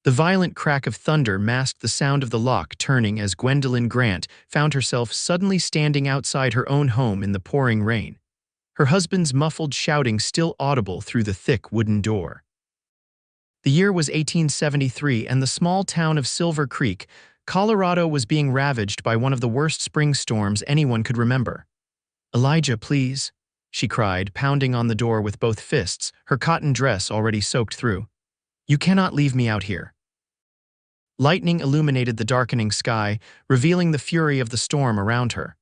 The violent crack of thunder masked the sound of the lock turning as Gwendolyn Grant found herself suddenly standing outside her own home in the pouring rain, her husband's muffled shouting still audible through the thick wooden door. The year was 1873, and the small town of Silver Creek, Colorado, was being ravaged by one of the worst spring storms anyone could remember. "Elijah, please," she cried, pounding on the door with both fists, her cotton dress already soaked through. "You cannot leave me out here." Lightning illuminated the darkening sky, revealing the fury of the storm around her.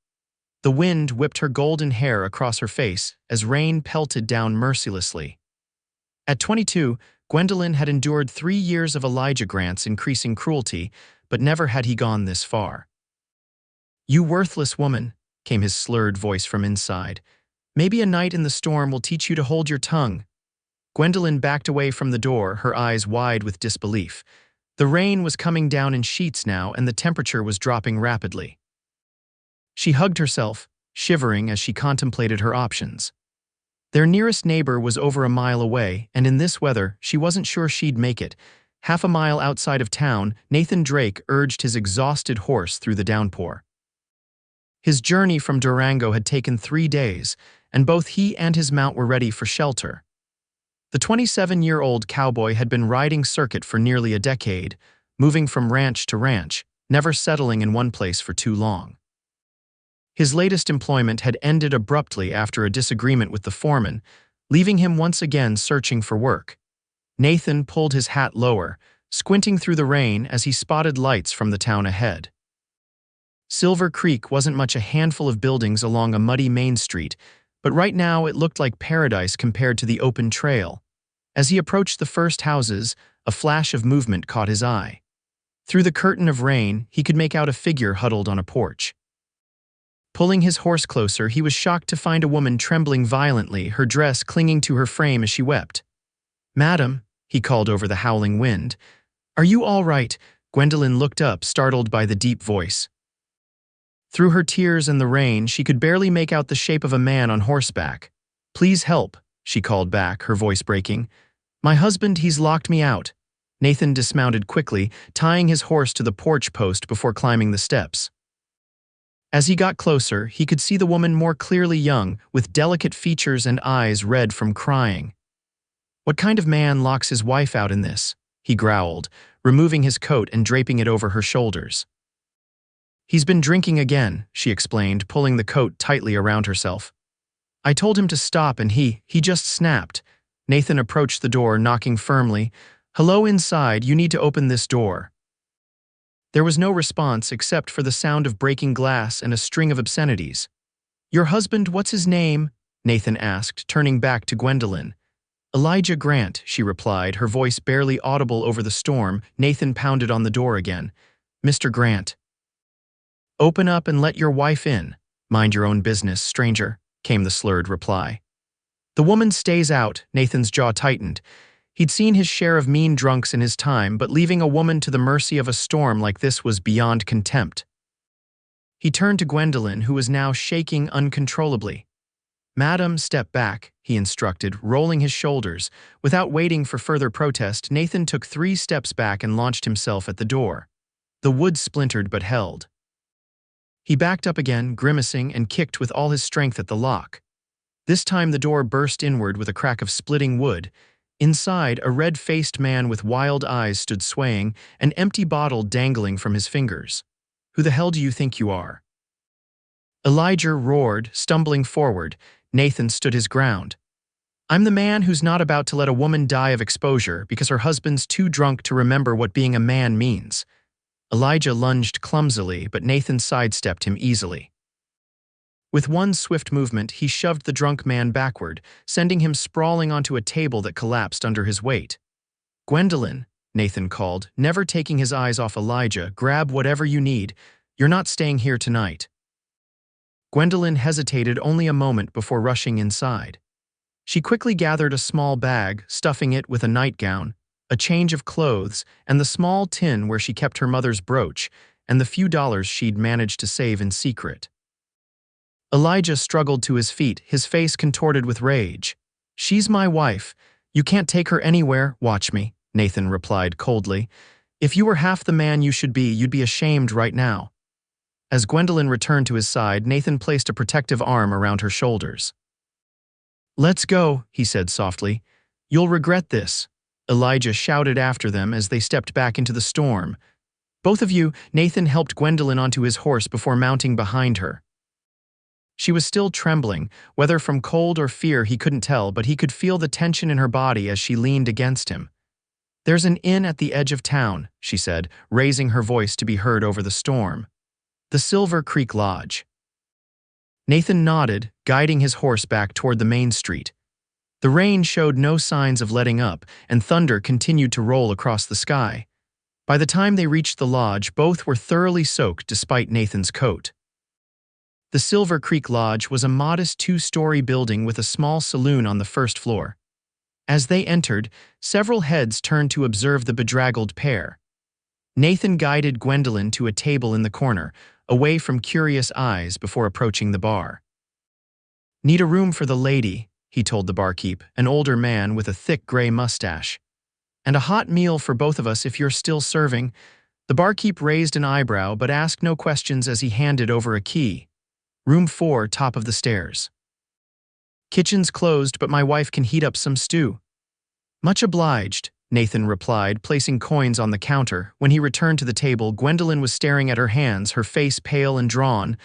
The wind whipped her golden hair across her face as rain pelted down mercilessly. At 22, Gwendolyn had endured 3 years of Elijah Grant's increasing cruelty, but never had he gone this far. "You worthless woman," came his slurred voice from inside. "Maybe a night in the storm will teach you to hold your tongue." Gwendolyn backed away from the door, her eyes wide with disbelief. The rain was coming down in sheets now, and the temperature was dropping rapidly. She hugged herself, shivering as she contemplated her options. Their nearest neighbor was over a mile away, and in this weather, she wasn't sure she'd make it. Half a mile outside of town, Nathan Drake urged his exhausted horse through the downpour. His journey from Durango had taken 3 days, and both he and his mount were ready for shelter. The 27-year-old cowboy had been riding circuit for nearly a decade, moving from ranch to ranch, never settling in one place for too long. His latest employment had ended abruptly after a disagreement with the foreman, leaving him once again searching for work. Nathan pulled his hat lower, squinting through the rain as he spotted lights from the town ahead. Silver Creek wasn't much a handful of buildings along a muddy main street, but right now it looked like paradise compared to the open trail. As he approached the first houses, a flash of movement caught his eye. Through the curtain of rain, he could make out a figure huddled on a porch. Pulling his horse closer, he was shocked to find a woman trembling violently, her dress clinging to her frame as she wept. "Madam," he called over the howling wind. "Are you all right?" Gwendolyn looked up, startled by the deep voice. Through her tears and the rain, she could barely make out the shape of a man on horseback. "Please help," she called back, her voice breaking. "My husband, he's locked me out." Nathan dismounted quickly, tying his horse to the porch post before climbing the steps. As he got closer, he could see the woman more clearly, young, with delicate features and eyes red from crying. "What kind of man locks his wife out in this?" he growled, removing his coat and draping it over her shoulders. "He's been drinking again," she explained, pulling the coat tightly around herself. "I told him to stop and he just snapped." Nathan approached the door, knocking firmly. "Hello inside, you need to open this door." There was no response except for the sound of breaking glass and a string of obscenities. "Your husband, what's his name?" Nathan asked, turning back to Gwendolyn. "Elijah Grant," she replied, her voice barely audible over the storm. Nathan pounded on the door again. "Mr. Grant." "Open up and let your wife in." "Mind your own business, stranger," came the slurred reply. "The woman stays out." Nathan's jaw tightened. He'd seen his share of mean drunks in his time, but leaving a woman to the mercy of a storm like this was beyond contempt. He turned to Gwendolyn, who was now shaking uncontrollably. "Madam, step back," he instructed, rolling his shoulders. Without waiting for further protest, Nathan took 3 steps back and launched himself at the door. The wood splintered but held. He backed up again, grimacing, and kicked with all his strength at the lock. This time the door burst inward with a crack of splitting wood. Inside, a red-faced man with wild eyes stood swaying, an empty bottle dangling from his fingers. "Who the hell do you think you are?" Elijah roared, stumbling forward. Nathan stood his ground. "I'm the man who's not about to let a woman die of exposure because her husband's too drunk to remember what being a man means." Elijah lunged clumsily, but Nathan sidestepped him easily. With one swift movement, he shoved the drunk man backward, sending him sprawling onto a table that collapsed under his weight. "Gwendolyn," Nathan called, never taking his eyes off Elijah, "grab whatever you need. You're not staying here tonight." Gwendolyn hesitated only a moment before rushing inside. She quickly gathered a small bag, stuffing it with a nightgown, a change of clothes, and the small tin where she kept her mother's brooch, and the few dollars she'd managed to save in secret. Elijah struggled to his feet, his face contorted with rage. "She's my wife. You can't take her anywhere. Watch me." Nathan replied coldly. If you were half the man you should be, you'd be ashamed right now. As Gwendolyn returned to his side, Nathan placed a protective arm around her shoulders. Let's go, he said softly. You'll regret this. Elijah shouted after them as they stepped back into the storm. Both of you, Nathan helped Gwendolyn onto his horse before mounting behind her. She was still trembling, whether from cold or fear he couldn't tell, but he could feel the tension in her body as she leaned against him. There's an inn at the edge of town, she said, raising her voice to be heard over the storm. The Silver Creek Lodge. Nathan nodded, guiding his horse back toward the main street. The rain showed no signs of letting up, and thunder continued to roll across the sky. By the time they reached the lodge, both were thoroughly soaked despite Nathan's coat. The Silver Creek Lodge was a modest two-story building with a small saloon on the first floor. As they entered, several heads turned to observe the bedraggled pair. Nathan guided Gwendolyn to a table in the corner, away from curious eyes before approaching the bar. Need a room for the lady, he told the barkeep, an older man with a thick gray mustache. And a hot meal for both of us if you're still serving. The barkeep raised an eyebrow but asked no questions as he handed over a key. Room 4, top of the stairs. Kitchen's closed, but my wife can heat up some stew. Much obliged, Nathan replied, placing coins on the counter. When he returned to the table, Gwendolyn was staring at her hands, her face pale and drawn.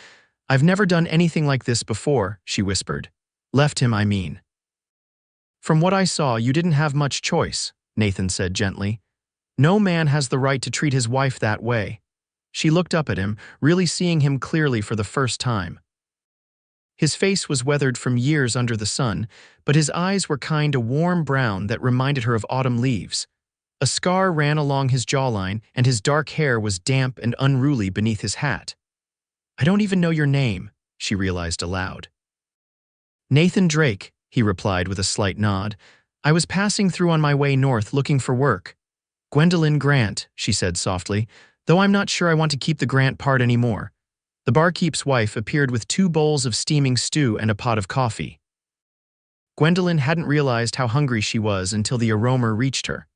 I've never done anything like this before, she whispered. Left him, I mean. From what I saw, you didn't have much choice, Nathan said gently. No man has the right to treat his wife that way. She looked up at him, really seeing him clearly for the first time. His face was weathered from years under the sun, but his eyes were kind of warm brown that reminded her of autumn leaves. A scar ran along his jawline, and his dark hair was damp and unruly beneath his hat. I don't even know your name, she realized aloud. Nathan Drake, he replied with a slight nod. I was passing through on my way north looking for work. Gwendolyn Grant, she said softly, though I'm not sure I want to keep the Grant part anymore. The barkeep's wife appeared with 2 bowls of steaming stew and a pot of coffee. Gwendolyn hadn't realized how hungry she was until the aroma reached her.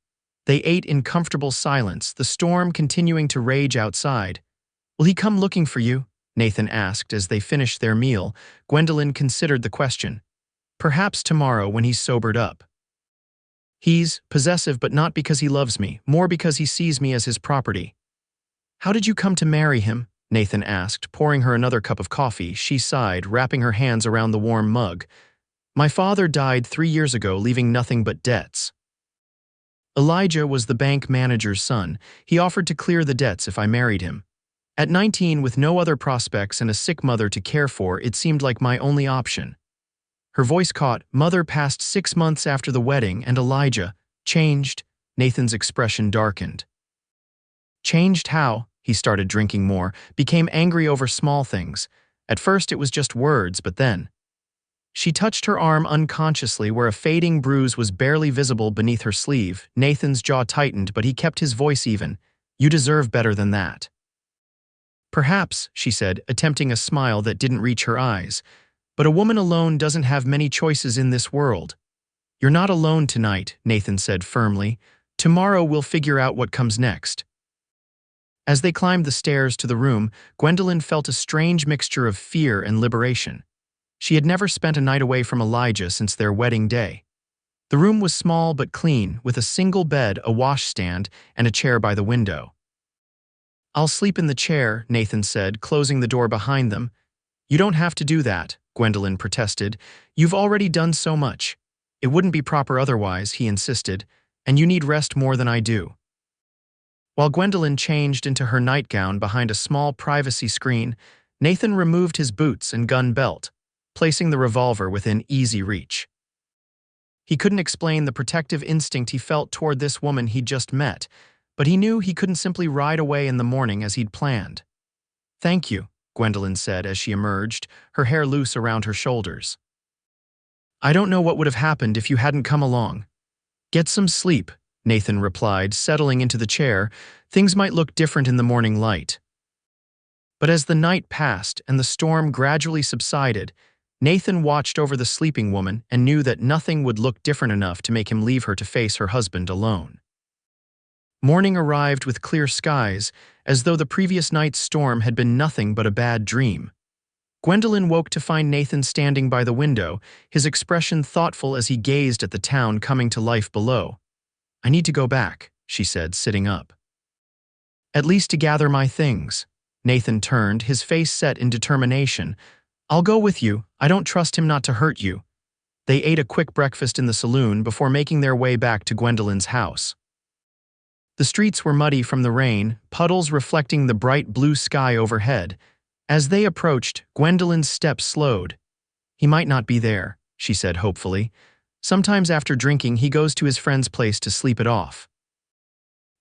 They ate in comfortable silence, the storm continuing to rage outside. Will he come looking for you? Nathan asked as they finished their meal. Gwendolyn considered the question. Perhaps tomorrow when he's sobered up. He's possessive, but not because he loves me, more because he sees me as his property. How did you come to marry him? Nathan asked, pouring her another cup of coffee. She sighed, wrapping her hands around the warm mug. My father died 3 years ago, leaving nothing but debts. Elijah was the bank manager's son. He offered to clear the debts if I married him. At 19, with no other prospects and a sick mother to care for, it seemed like my only option. Her voice caught. Mother passed 6 months after the wedding, and Elijah changed. Nathan's expression darkened. Changed how? He started drinking more, became angry over small things. At first it was just words, but then. She touched her arm unconsciously where a fading bruise was barely visible beneath her sleeve. Nathan's jaw tightened, but he kept his voice even. You deserve better than that. Perhaps, she said, attempting a smile that didn't reach her eyes. But a woman alone doesn't have many choices in this world. You're not alone tonight, Nathan said firmly. Tomorrow we'll figure out what comes next. As they climbed the stairs to the room, Gwendolyn felt a strange mixture of fear and liberation. She had never spent a night away from Elijah since their wedding day. The room was small but clean, with a single bed, a washstand, and a chair by the window. I'll sleep in the chair, Nathan said, closing the door behind them. You don't have to do that, Gwendolyn protested. You've already done so much. It wouldn't be proper otherwise, he insisted, and you need rest more than I do. While Gwendolyn changed into her nightgown behind a small privacy screen, Nathan removed his boots and gun belt, placing the revolver within easy reach. He couldn't explain the protective instinct he felt toward this woman he'd just met, but he knew he couldn't simply ride away in the morning as he'd planned. Thank you, Gwendolyn said as she emerged, her hair loose around her shoulders. I don't know what would have happened if you hadn't come along. Get some sleep, Nathan replied, settling into the chair. Things might look different in the morning light. But as the night passed and the storm gradually subsided, Nathan watched over the sleeping woman and knew that nothing would look different enough to make him leave her to face her husband alone. Morning arrived with clear skies, as though the previous night's storm had been nothing but a bad dream. Gwendolyn woke to find Nathan standing by the window, his expression thoughtful as he gazed at the town coming to life below. "I need to go back," she said, sitting up. "At least to gather my things." Nathan turned, his face set in determination. "I'll go with you. I don't trust him not to hurt you." They ate a quick breakfast in the saloon before making their way back to Gwendolyn's house. The streets were muddy from the rain, puddles reflecting the bright blue sky overhead. As they approached, Gwendolyn's steps slowed. "He might not be there," she said hopefully. "Sometimes after drinking, he goes to his friend's place to sleep it off."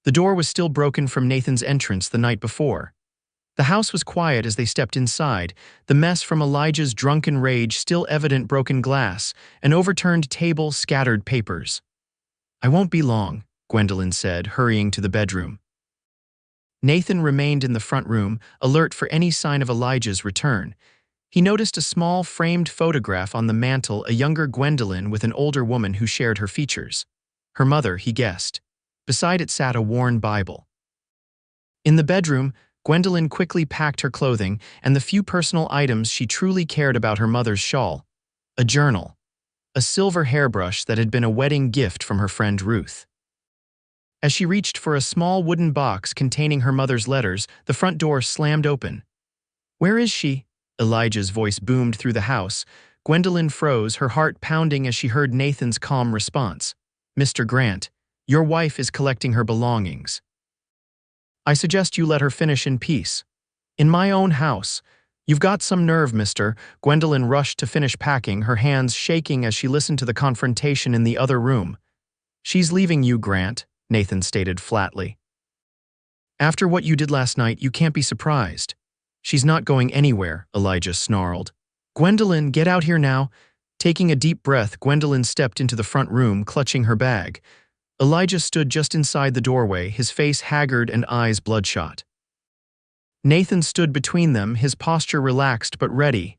The door was still broken from Nathan's entrance the night before. The house was quiet as they stepped inside, the mess from Elijah's drunken rage still evident: broken glass, an overturned table, scattered papers. "I won't be long," Gwendolyn said, hurrying to the bedroom. Nathan remained in the front room, alert for any sign of Elijah's return. He noticed a small, framed photograph on the mantel, a younger Gwendolyn with an older woman who shared her features. Her mother, he guessed. Beside it sat a worn Bible. In the bedroom, Gwendolyn quickly packed her clothing and the few personal items she truly cared about: her mother's shawl, a journal, a silver hairbrush that had been a wedding gift from her friend Ruth. As she reached for a small wooden box containing her mother's letters, the front door slammed open. "Where is she?" Elijah's voice boomed through the house. Gwendolyn froze, her heart pounding as she heard Nathan's calm response. "Mr. Grant, your wife is collecting her belongings. I suggest you let her finish in peace. In my own house. You've got some nerve, mister." Gwendolyn rushed to finish packing, her hands shaking as she listened to the confrontation in the other room. "She's leaving you, Grant," Nathan stated flatly. "After what you did last night, you can't be surprised." "She's not going anywhere," Elijah snarled. "Gwendolyn, get out here now." Taking a deep breath, Gwendolyn stepped into the front room, clutching her bag. Elijah stood just inside the doorway, his face haggard and eyes bloodshot. Nathan stood between them, his posture relaxed but ready.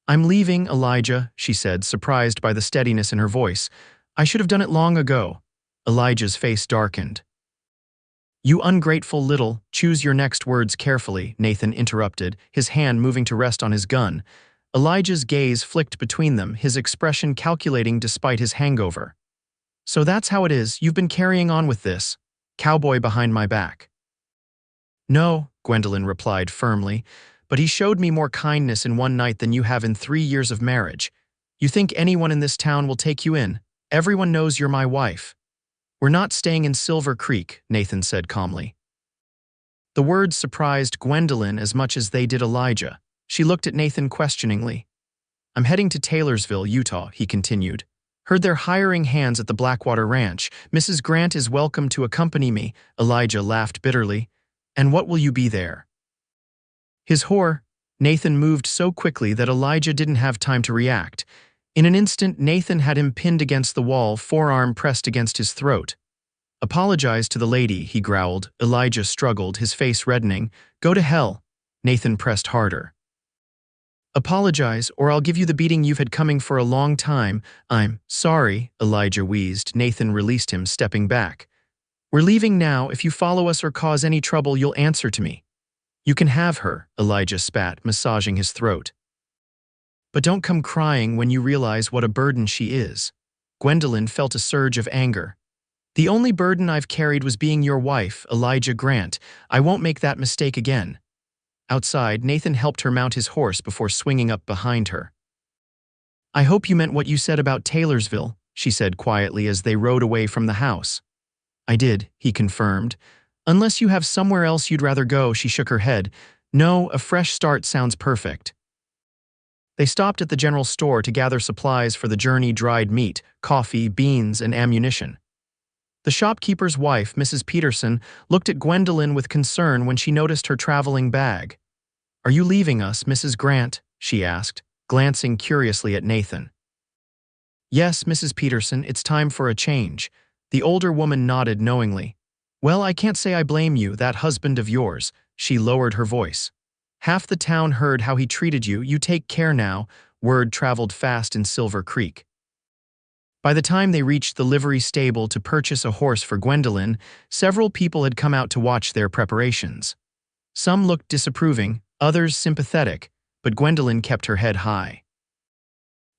"I'm leaving, Elijah," she said, surprised by the steadiness in her voice. "I should have done it long ago." Elijah's face darkened. "You ungrateful little—" "Choose your next words carefully," Nathan interrupted, his hand moving to rest on his gun. Elijah's gaze flicked between them, his expression calculating despite his hangover. "So that's how it is, you've been carrying on with this cowboy behind my back." "No," Gwendolyn replied firmly, "but he showed me more kindness in one night than you have in 3 years of marriage. You think anyone in this town will take you in? Everyone knows you're my wife." "We're not staying in Silver Creek," Nathan said calmly. The words surprised Gwendolyn as much as they did Elijah. She looked at Nathan questioningly. "I'm heading to Taylorsville, Utah," he continued. "Heard they're hiring hands at the Blackwater Ranch. Mrs. Grant is welcome to accompany me." Elijah laughed bitterly. "And what will you be there?" His whore. Nathan moved so quickly that Elijah didn't have time to react. In an instant, Nathan had him pinned against the wall, forearm pressed against his throat. "Apologize to the lady," he growled. Elijah struggled, his face reddening. "Go to hell." Nathan pressed harder. "Apologize, or I'll give you the beating you've had coming for a long time." "I'm sorry," Elijah wheezed. Nathan released him, stepping back. "We're leaving now. If you follow us or cause any trouble, you'll answer to me." "You can have her," Elijah spat, massaging his throat. "But don't come crying when you realize what a burden she is." Gwendolyn felt a surge of anger. "The only burden I've carried was being your wife, Elijah Grant. I won't make that mistake again." Outside, Nathan helped her mount his horse before swinging up behind her. "I hope you meant what you said about Taylorsville," she said quietly as they rode away from the house. "I did," he confirmed. "Unless you have somewhere else you'd rather go," she shook her head. "No, a fresh start sounds perfect." They stopped at the general store to gather supplies for the journey: dried meat, coffee, beans, and ammunition. The shopkeeper's wife, Mrs. Peterson, looked at Gwendolyn with concern when she noticed her traveling bag. "Are you leaving us, Mrs. Grant?" she asked, glancing curiously at Nathan. "Yes, Mrs. Peterson, it's time for a change." The older woman nodded knowingly. "Well, I can't say I blame you, that husband of yours." She lowered her voice. "Half the town heard how he treated you. You take care now." Word traveled fast in Silver Creek. By the time they reached the livery stable to purchase a horse for Gwendolyn, several people had come out to watch their preparations. Some looked disapproving, others sympathetic, but Gwendolyn kept her head high.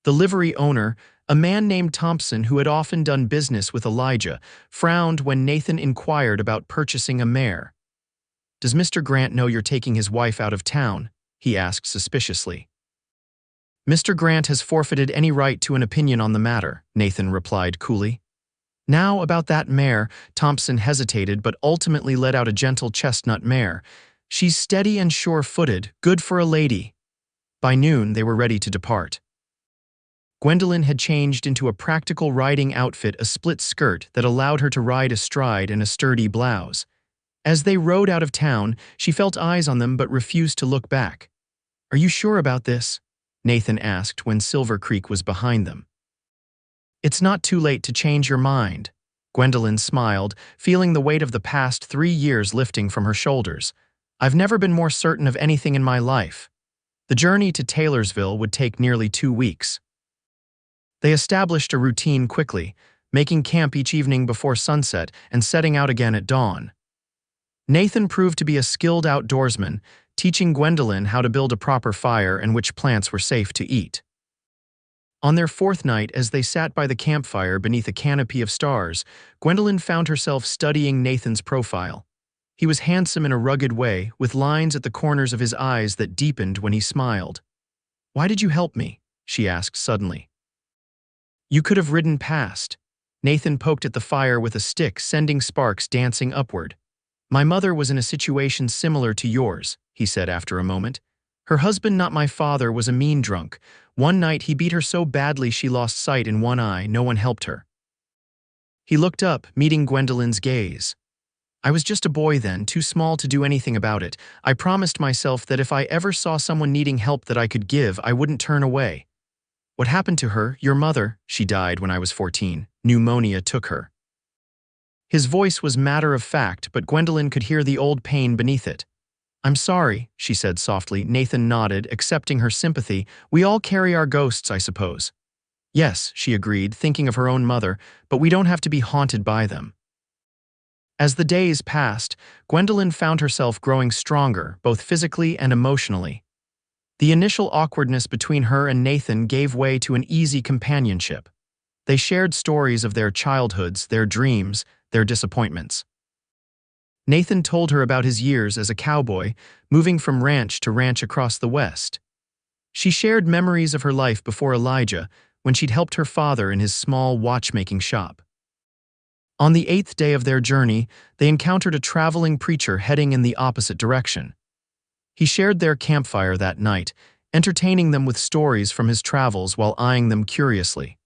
The livery owner, a man named Thompson who had often done business with Elijah, frowned when Nathan inquired about purchasing a mare. "Does Mr. Grant know you're taking his wife out of town?" he asked suspiciously. "Mr. Grant has forfeited any right to an opinion on the matter," Nathan replied coolly. "Now about that mare," Thompson hesitated but ultimately let out a gentle chestnut mare. "She's steady and sure-footed, good for a lady." By noon, they were ready to depart. Gwendolyn had changed into a practical riding outfit, a split skirt that allowed her to ride astride and a sturdy blouse. As they rode out of town, she felt eyes on them but refused to look back. "Are you sure about this?" Nathan asked when Silver Creek was behind them. "It's not too late to change your mind." Gwendolyn smiled, feeling the weight of the past 3 years lifting from her shoulders. "I've never been more certain of anything in my life." The journey to Taylorsville would take nearly 2 weeks. They established a routine quickly, making camp each evening before sunset and setting out again at dawn. Nathan proved to be a skilled outdoorsman, teaching Gwendolyn how to build a proper fire and which plants were safe to eat. On their 4th night, as they sat by the campfire beneath a canopy of stars, Gwendolyn found herself studying Nathan's profile. He was handsome in a rugged way, with lines at the corners of his eyes that deepened when he smiled. "Why did you help me?" she asked suddenly. "You could have ridden past." Nathan poked at the fire with a stick, sending sparks dancing upward. "My mother was in a situation similar to yours," he said after a moment. "Her husband, not my father, was a mean drunk. One night he beat her so badly she lost sight in one eye. No one helped her." He looked up, meeting Gwendolyn's gaze. "I was just a boy then, too small to do anything about it. I promised myself that if I ever saw someone needing help that I could give, I wouldn't turn away. What happened to her? Your mother? She died when I was 14. Pneumonia took her." His voice was matter of fact, but Gwendolyn could hear the old pain beneath it. "I'm sorry," she said softly. Nathan nodded, accepting her sympathy. "We all carry our ghosts, I suppose." "Yes," she agreed, thinking of her own mother, "but we don't have to be haunted by them." As the days passed, Gwendolyn found herself growing stronger, both physically and emotionally. The initial awkwardness between her and Nathan gave way to an easy companionship. They shared stories of their childhoods, their dreams, their disappointments. Nathan told her about his years as a cowboy, moving from ranch to ranch across the West. She shared memories of her life before Elijah, when she'd helped her father in his small watchmaking shop. On the 8th day of their journey, they encountered a traveling preacher heading in the opposite direction. He shared their campfire that night, entertaining them with stories from his travels while eyeing them curiously.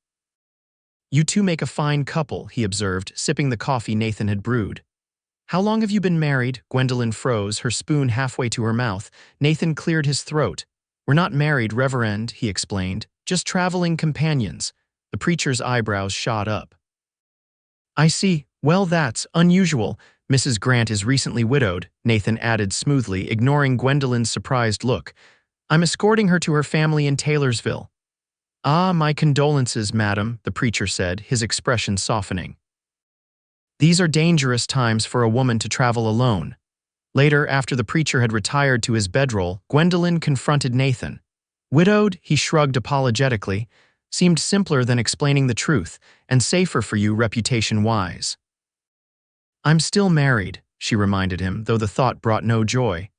"You two make a fine couple," he observed, sipping the coffee Nathan had brewed. "How long have you been married?" Gwendolyn froze, her spoon halfway to her mouth. Nathan cleared his throat. "We're not married, Reverend," he explained, "just traveling companions." The preacher's eyebrows shot up. "I see. Well, that's unusual. Mrs. Grant is recently widowed," Nathan added smoothly, ignoring Gwendolyn's surprised look. "I'm escorting her to her family in Taylorsville." "Ah, my condolences, madam," the preacher said, his expression softening. "These are dangerous times for a woman to travel alone." Later, after the preacher had retired to his bedroll, Gwendolyn confronted Nathan. "Widowed?" He shrugged apologetically. "Seemed simpler than explaining the truth, and safer for you reputation-wise." "I'm still married," she reminded him, though the thought brought no joy.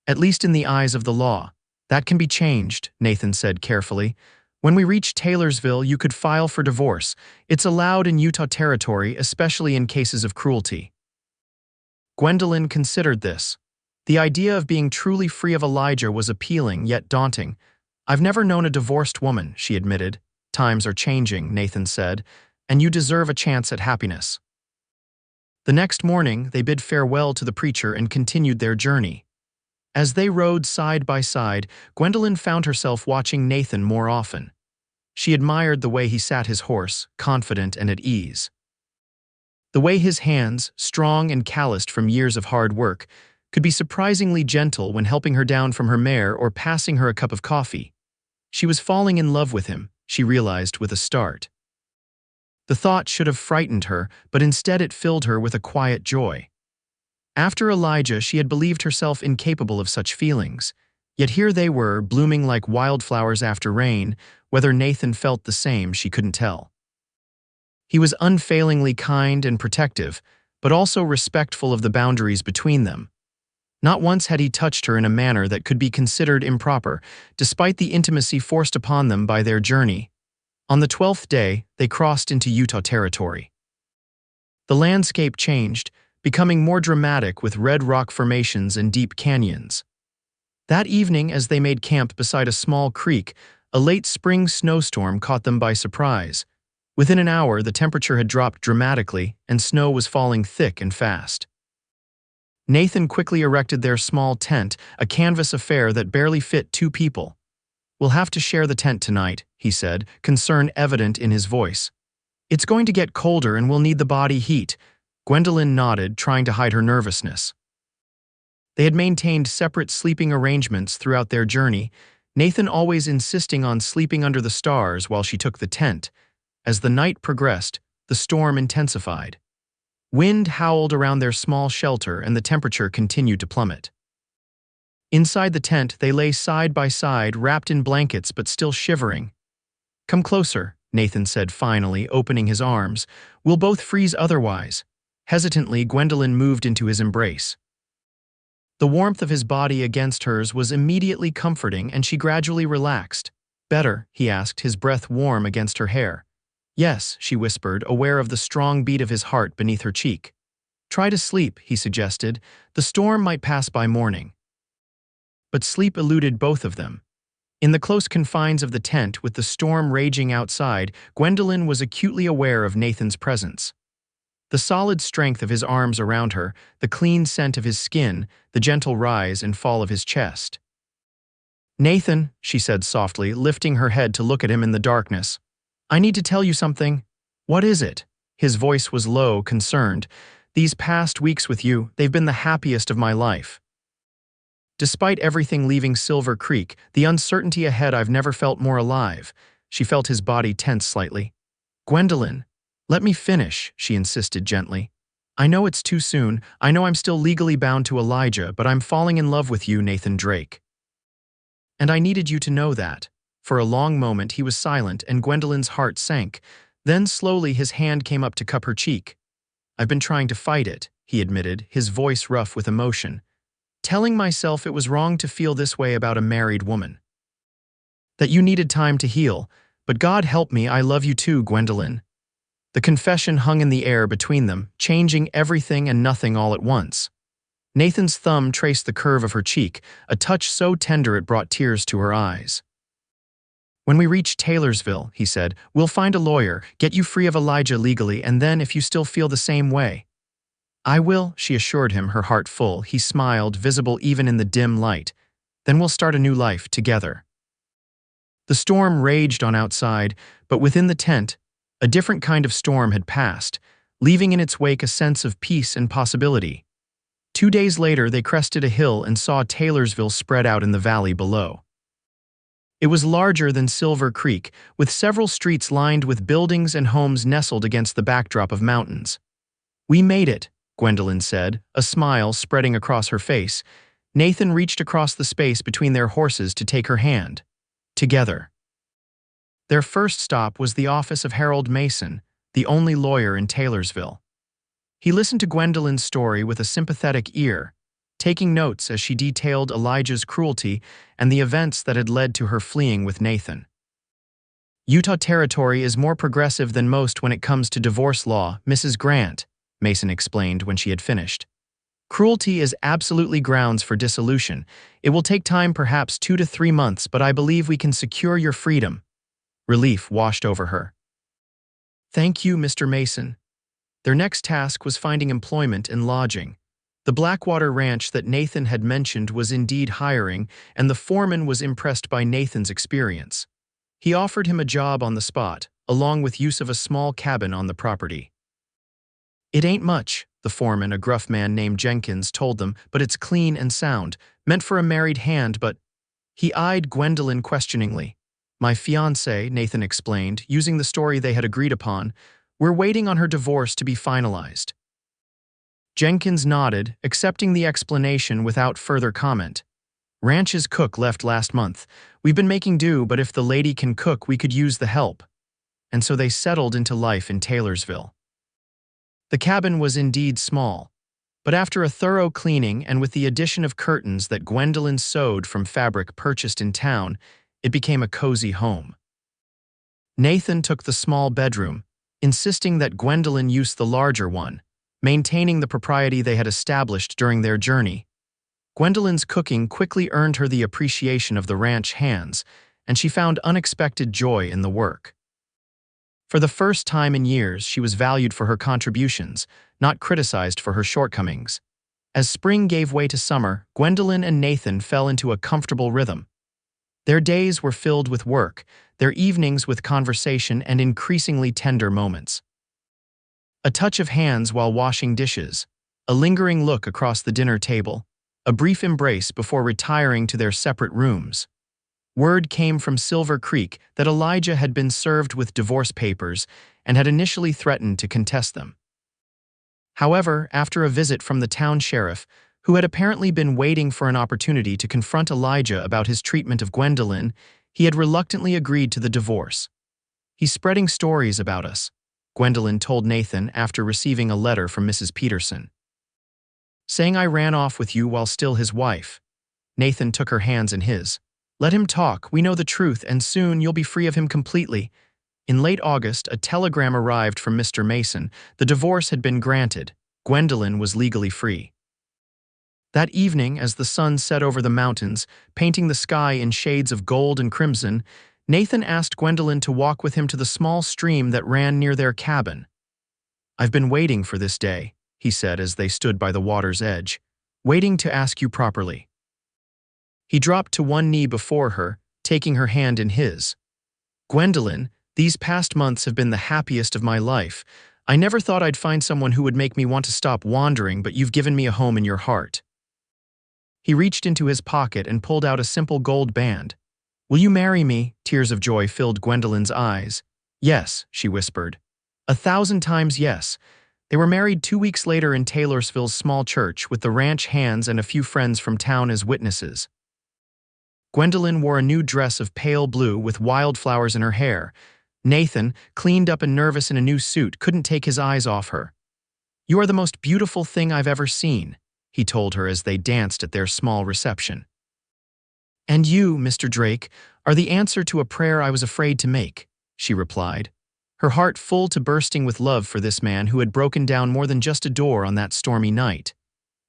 "At least in the eyes of the law. That can be changed," Nathan said carefully. "When we reach Taylorsville, you could file for divorce. It's allowed in Utah territory, especially in cases of cruelty." Gwendolyn considered this. The idea of being truly free of Elijah was appealing yet daunting. "I've never known a divorced woman," she admitted. "Times are changing," Nathan said, "and you deserve a chance at happiness." The next morning, they bid farewell to the preacher and continued their journey. As they rode side by side, Gwendolyn found herself watching Nathan more often. She admired the way he sat his horse, confident and at ease. The way his hands, strong and calloused from years of hard work, could be surprisingly gentle when helping her down from her mare or passing her a cup of coffee. She was falling in love with him, she realized with a start. The thought should have frightened her, but instead it filled her with a quiet joy. After Elijah, she had believed herself incapable of such feelings. Yet here they were, blooming like wildflowers after rain. Whether Nathan felt the same, she couldn't tell. He was unfailingly kind and protective, but also respectful of the boundaries between them. Not once had he touched her in a manner that could be considered improper, despite the intimacy forced upon them by their journey. On the 12th day, they crossed into Utah territory. The landscape changed, becoming more dramatic with red rock formations and deep canyons. That evening, as they made camp beside a small creek, a late spring snowstorm caught them by surprise. Within an hour, the temperature had dropped dramatically, and snow was falling thick and fast. Nathan quickly erected their small tent, a canvas affair that barely fit 2 people. "We'll have to share the tent tonight," he said, concern evident in his voice. "It's going to get colder and we'll need the body heat." Gwendolyn nodded, trying to hide her nervousness. They had maintained separate sleeping arrangements throughout their journey, Nathan always insisting on sleeping under the stars while she took the tent. As the night progressed, the storm intensified. Wind howled around their small shelter and the temperature continued to plummet. Inside the tent, they lay side by side, wrapped in blankets but still shivering. "Come closer," Nathan said finally, opening his arms. "We'll both freeze otherwise." Hesitantly, Gwendolyn moved into his embrace. The warmth of his body against hers was immediately comforting, and she gradually relaxed. "Better?" he asked, his breath warm against her hair. "Yes," she whispered, aware of the strong beat of his heart beneath her cheek. "Try to sleep," he suggested. "The storm might pass by morning." But sleep eluded both of them. In the close confines of the tent, with the storm raging outside, Gwendolyn was acutely aware of Nathan's presence. The solid strength of his arms around her, the clean scent of his skin, the gentle rise and fall of his chest. "Nathan," she said softly, lifting her head to look at him in the darkness. "I need to tell you something." "What is it?" His voice was low, concerned. "These past weeks with you, they've been the happiest of my life. Despite everything leaving Silver Creek, the uncertainty ahead, I've never felt more alive." She felt his body tense slightly. "Gwendolyn, let me finish," she insisted gently. "I know it's too soon. I know I'm still legally bound to Elijah, but I'm falling in love with you, Nathan Drake. And I needed you to know that." For a long moment he was silent, and Gwendolyn's heart sank. Then slowly his hand came up to cup her cheek. "I've been trying to fight it," he admitted, his voice rough with emotion. "Telling myself it was wrong to feel this way about a married woman. That you needed time to heal. But God help me, I love you too, Gwendolyn." The confession hung in the air between them, changing everything and nothing all at once. Nathan's thumb traced the curve of her cheek, a touch so tender it brought tears to her eyes. "When we reach Taylorsville," he said, "we'll find a lawyer, get you free of Elijah legally, and then if you still feel the same way." "I will," she assured him, her heart full. He smiled, visible even in the dim light. "Then we'll start a new life together." The storm raged on outside, but within the tent, a different kind of storm had passed, leaving in its wake a sense of peace and possibility. 2 days later, they crested a hill and saw Taylorsville spread out in the valley below. It was larger than Silver Creek, with several streets lined with buildings and homes nestled against the backdrop of mountains. "We made it," Gwendolyn said, a smile spreading across her face. Nathan reached across the space between their horses to take her hand. Together. Their first stop was the office of Harold Mason, the only lawyer in Taylorsville. He listened to Gwendolyn's story with a sympathetic ear, taking notes as she detailed Elijah's cruelty and the events that had led to her fleeing with Nathan. "Utah Territory is more progressive than most when it comes to divorce law, Mrs. Grant," Mason explained when she had finished. "Cruelty is absolutely grounds for dissolution. It will take time, perhaps 2 to 3 months, but I believe we can secure your freedom." Relief washed over her. "Thank you, Mr. Mason." Their next task was finding employment and lodging. The Blackwater ranch that Nathan had mentioned was indeed hiring, and the foreman was impressed by Nathan's experience. He offered him a job on the spot, along with use of a small cabin on the property. "It ain't much," the foreman, a gruff man named Jenkins, told them, "but it's clean and sound, meant for a married hand, but—" He eyed Gwendolyn questioningly. "My fiancé," Nathan explained, using the story they had agreed upon, We're waiting on her divorce to be finalized. Jenkins nodded, accepting the explanation without further comment. Ranch's cook left last month. We've been making do, but if the lady can cook, we could use the help. And so they settled into life in Taylorsville. The cabin was indeed small, but after a thorough cleaning and with the addition of curtains that Gwendolyn sewed from fabric purchased in town, it became a cozy home. Nathan took the small bedroom, insisting that Gwendolyn use the larger one, maintaining the propriety they had established during their journey. Gwendolyn's cooking quickly earned her the appreciation of the ranch hands, and she found unexpected joy in the work. For the first time in years, she was valued for her contributions, not criticized for her shortcomings. As spring gave way to summer, Gwendolyn and Nathan fell into a comfortable rhythm. Their days were filled with work, their evenings with conversation and increasingly tender moments. A touch of hands while washing dishes, a lingering look across the dinner table, a brief embrace before retiring to their separate rooms. Word came from Silver Creek that Elijah had been served with divorce papers and had initially threatened to contest them. However, after a visit from the town sheriff, who had apparently been waiting for an opportunity to confront Elijah about his treatment of Gwendolyn, he had reluctantly agreed to the divorce. "He's spreading stories about us," Gwendolyn told Nathan after receiving a letter from Mrs. Peterson. "Saying I ran off with you while still his wife." Nathan took her hands in his. "Let him talk, we know the truth, and soon you'll be free of him completely." In late August, a telegram arrived from Mr. Mason. The divorce had been granted. Gwendolyn was legally free. That evening, as the sun set over the mountains, painting the sky in shades of gold and crimson, Nathan asked Gwendolyn to walk with him to the small stream that ran near their cabin. "I've been waiting for this day," he said as they stood by the water's edge, "waiting to ask you properly." He dropped to one knee before her, taking her hand in his. "Gwendolyn, these past months have been the happiest of my life. I never thought I'd find someone who would make me want to stop wandering, but you've given me a home in your heart." He reached into his pocket and pulled out a simple gold band. "Will you marry me?" Tears of joy filled Gwendolyn's eyes. "Yes," she whispered. 1,000 times yes. They were married 2 weeks later in Taylorsville's small church, with the ranch hands and a few friends from town as witnesses. Gwendolyn wore a new dress of pale blue with wildflowers in her hair. Nathan, cleaned up and nervous in a new suit, couldn't take his eyes off her. "You are the most beautiful thing I've ever seen," he told her as they danced at their small reception. "And you, Mr. Drake, are the answer to a prayer I was afraid to make," she replied, her heart full to bursting with love for this man who had broken down more than just a door on that stormy night.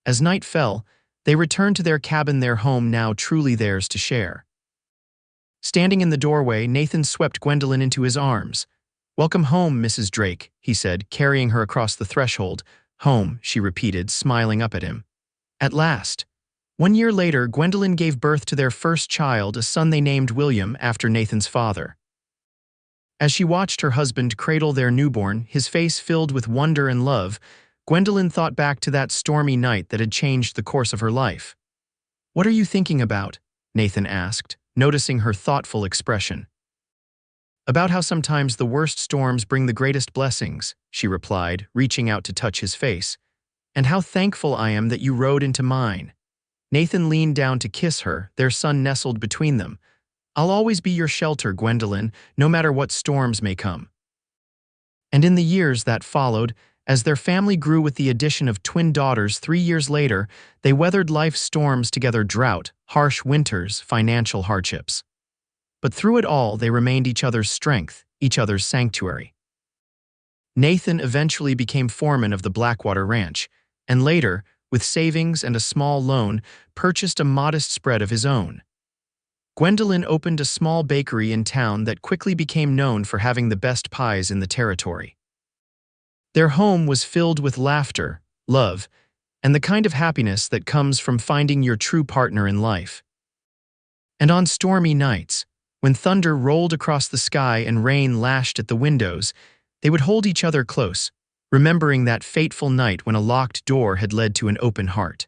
As night fell, they returned to their cabin, their home now truly theirs to share. Standing in the doorway, Nathan swept Gwendolyn into his arms. "Welcome home, Mrs. Drake," he said, carrying her across the threshold. "Home," she repeated, smiling up at him. At last. 1 year later, Gwendolyn gave birth to their first child, a son they named William after Nathan's father. As she watched her husband cradle their newborn, his face filled with wonder and love, Gwendolyn thought back to that stormy night that had changed the course of her life. "What are you thinking about?" Nathan asked, noticing her thoughtful expression. "About how sometimes the worst storms bring the greatest blessings," she replied, reaching out to touch his face. "And how thankful I am that you rode into mine." Nathan leaned down to kiss her, their son nestled between them. "I'll always be your shelter, Gwendolyn, no matter what storms may come." And in the years that followed, as their family grew with the addition of twin daughters 3 years later, they weathered life's storms together: drought, harsh winters, financial hardships. But through it all, they remained each other's strength, each other's sanctuary. Nathan eventually became foreman of the Blackwater Ranch, and later, with savings and a small loan, purchased a modest spread of his own. Gwendolyn opened a small bakery in town that quickly became known for having the best pies in the territory. Their home was filled with laughter, love, and the kind of happiness that comes from finding your true partner in life. And on stormy nights, when thunder rolled across the sky and rain lashed at the windows, they would hold each other close, remembering that fateful night when a locked door had led to an open heart.